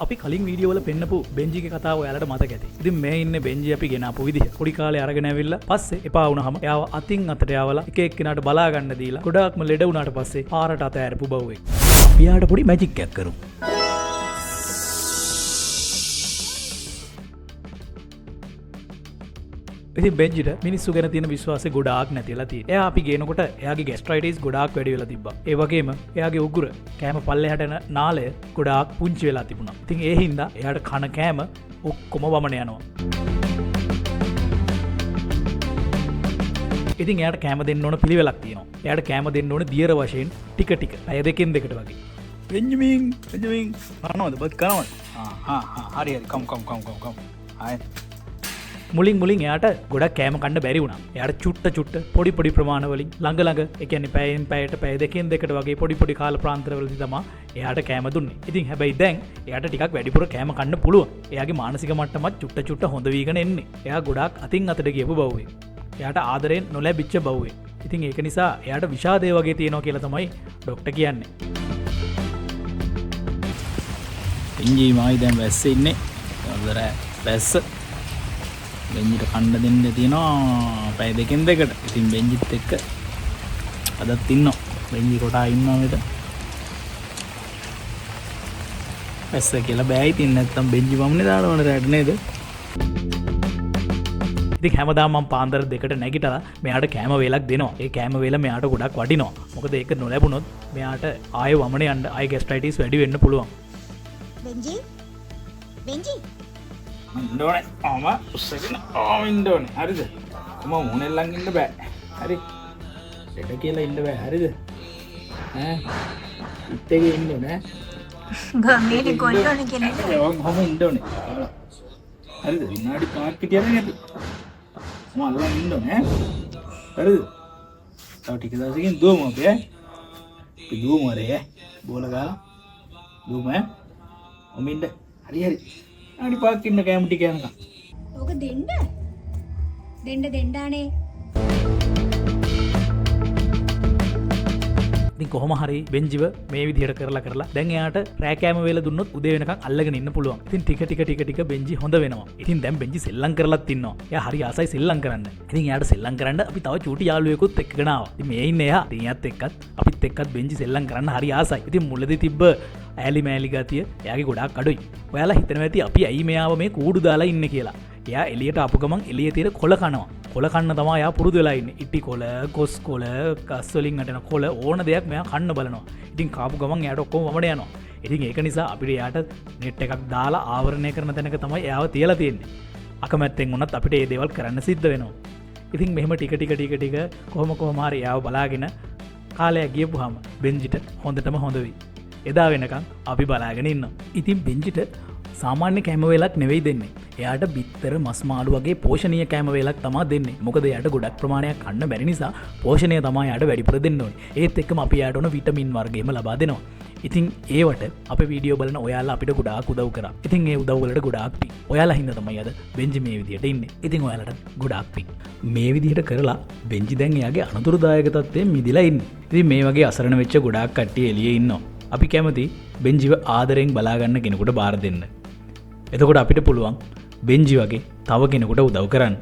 අපි කලින් වීඩියෝ වල පෙන්නපු බෙන්ජිගේ කතාව ඔයාලට මතක ඇති. ඉතින් මේ ඉන්නේ බෙන්ජි අපි ගෙනාපු විදිහ. පොඩි කාලේ අරගෙන ඇවිල්ලා පස්සේ එපා වුණාම එයාව අතින් අතට යවලා එක එක්කෙනාට බලා ගන්න දීලා ගොඩාක්ම ලෙඩ වුණාට පස්සේ පාරට අත ඇරපු බව්වෙක්. අපි යාට පොඩි මැජික් එකක් කරමු. ඉතින් බෙන්ජිට මිනිස්සු ගැන තියෙන විශ්වාසය ගොඩාක් නැතිලා තියෙනවා. එයා අපි ගේනකොට එයාගේ ગેස්ට්‍රයිටිස් ගොඩාක් වැඩි වෙලා තිබ්බා. ඒ වගේම එයාගේ උගුර කෑම පල්ලෙහාට යන නාලය ගොඩාක් පුංචි වෙලා තිබුණා. ඉතින් ඒ හින්දා එයාට කන කෑම ඔක්කොම වමන යනවා. ඉතින් එයාට කෑම දෙන්න ඕන පිළිවෙලක් තියෙනවා. එයාට කෑම දෙන්න ඕන දියර වශයෙන් ටික ටික. අය දෙකෙන් දෙකට වගේ. බෙන්ජමින් කනවද? බත් කනවද? හරි කම්. ආයි මුලින් එයාට ගොඩක් කෑම කන්න බැරි වුණා. එයාට චුට්ට පොඩි ප්‍රමාණවලින් ළඟ ඒ කියන්නේ පැයෙන් පැයට පැය දෙකෙන් දෙකට වගේ පොඩි කාල ප්‍රාන්තරවලදී තමයි එයාට කෑම දුන්නේ. ඉතින් හැබැයි දැන් එයාට ටිකක් වැඩිපුර කෑම කන්න පුළුවන්. එයාගේ මානසික මට්ටමත් චුට්ට හොඳ වීගෙන එන්නේ. එයා ගොඩක් අතින් අතට ගියපු බව්වේ. එයාට ආදරෙන් නොලැබිච්ච බව්වේ. ඉතින් ඒක නිසා එයාට විෂාදය වගේ තියෙනවා කියලා තමයි ડોක්ටර් කියන්නේ. ඉංජි මායි දැන් වැස්සේ ඉන්නේ. හොඳට වැස්ස බෙන්ජිට කන්න දෙන්න තියෙනවා පැය දෙකෙන් දෙකට. ඉතින් බෙන්ජිත් එක්ක අදත් ඉන්නවා. බෙන්ජි කොටා ඉන්නවා මෙතන. වැස්ස කියලා බෑ. ඉතින් නැත්තම් බෙන්ජි වම්නේ දානවනේ රැඩ් නේද? ඉතින් හැමදාම මම පාන්දර දෙකට නැගිටලා මෙයාට කෑම වේලක් දෙනවා. ඒ කෑම වේල මෙයාට ගොඩක් වටිනවා. මොකද ඒක නොලැබුණොත් මෙයාට ආයෙ වමනේ යන්න ආයෙ ગેස්ට්‍රයිටිස් වැඩි වෙන්න පුළුවන්. බෙන්ජි ඉන්නෝනේ ආම උස්සගෙන ඉන්නෝනේ. හරිද? කොම මොනෙල්ලන් ඉන්න බෑ. හරි. දෙක කියලා ඉන්න බෑ. හරිද? ඈ ඉත්තේ ඉන්න නෑ. ගමේට කොල්ලෝනේ කියන්නේ. කොහොම ඉන්නෝනේ. හරිද? විනාඩි 5ක් හිටියද නැති. මම අල්ලන් ඉන්නෝනේ. හරිද? තව ටික දවසකින් දුවමු අපි ඈ. අපි දුවමු අරේ බෝල ගාලා. දුවමු ඈ. ඔමින්ද. හරි. අනි පාක් ඉන්න කෑම ටික යනකම්. ඕක දෙන්නානේ. ඉතින් කොහොම හරි බෙන්ජිව මේ විදිහට කරලා දැන් එයාට රෑ කෑම වේල දුන්නොත් උදේ වෙනකන් අල්ලගෙන ඉන්න පුළුවන්. ඉතින් ටික බෙන්ජි හොඳ වෙනවා. ඉතින් දැන් බෙන්ජි සෙල්ලම් කරලත් ඉන්නවා. එයා හරි ආසයි සෙල්ලම් කරන්න. ඉතින් එයාට සෙල්ලම් කරන්න අපි තව චූටි යාළුවෙකුත් එක්කගෙන ආවා. ඉතින් මේ ඉන්නේ එයා. ඉතින් එයාත් එක්කත් අපිත් එක්කත් බෙන්ජි සෙල්ලම් කරන්න හරි ආසයි. ඉතින් මුලදී තිබ්බ ඈලි මෑලි ගතිය එයාගේ ගොඩාක් අඩුයි. ඔයාලා හිතනවා ඇති අපි ඇයි මෙයාව මේ කූඩු දාලා ඉන්නේ කියලා. එයා එළියට ආපු ගමන් එළියේ තියෙන කොළ කනවා. කොළ කන්න තමයි එයා පුරුදු වෙලා ඉන්නේ. ඉටි කොළ, කොස් කොළ, ගස් වලින් අටන කොළ ඕන දෙයක් මෙයා කන්න බලනවා. ඉතින් කාපු ගමන් එයාට ඔක්කොම වමඩ යනවා. ඉතින් ඒක නිසා අපිට එයාට නෙට් එකක් දාලා ආවරණය කරන තැනක තමයි එයාව තියලා තියෙන්නේ. අකමැත්තෙන් වුණත් අපිට මේ දේවල් කරන්න සිද්ධ වෙනවා. ඉතින් මෙහෙම ටික කොහොම හරි එයාව බලාගෙන කාලයක් ගියපුවාම බෙන්ජිට හොඳටම හොඳ වෙයි. එදා වෙනකම් අපි බලාගෙන ඉන්නවා. ඉතින් බෙන්ජිට සාමාන්‍ය කෑම වේලක් නෙවෙයි දෙන්නේ. එයාට බිත්තර මස් මාළු වගේ පෝෂණීය කෑම වේලක් තමයි දෙන්නේ. මොකද එයාට ගොඩක් ප්‍රමාණයක් කන්න බැරි නිසා පෝෂණය තමයි එයාට වැඩිපුර දෙන්න ඕනේ. ඒත් එක්කම අපි එයාට ඕන විටමින් වර්ගෙම ලබා දෙනවා. ඉතින් ඒවට අපේ වීඩියෝ බලන ඔයාලා අපිට ගොඩාක් උදව් කරා. ඉතින් ඒ උදව් වලට ගොඩාක් පිං. ඔයාලා හින්දා තමයි අද බෙන්ජි මේ විදියට ඉන්නේ. ඉතින් ඔයාලට ගොඩාක් පිං. මේ විදිහට කරලා බෙන්ජි දැන් එයාගේ අනතුරුදායක තත්ත්වයෙන් මිදිලා ඉන්නේ. ඉතින් මේ වගේ අසරණ වෙච්ච ගොඩාක් කට්ටිය එළියේ ඉන්නවා. අපි කැමති බෙන්ජිව ආදරෙන් බලාගන්න කෙනෙකුට බාර දෙන්න. එතකොට අපිට පුළුවන් බෙන්ජි වගේ තව කෙනෙකුට උදව් කරන්න.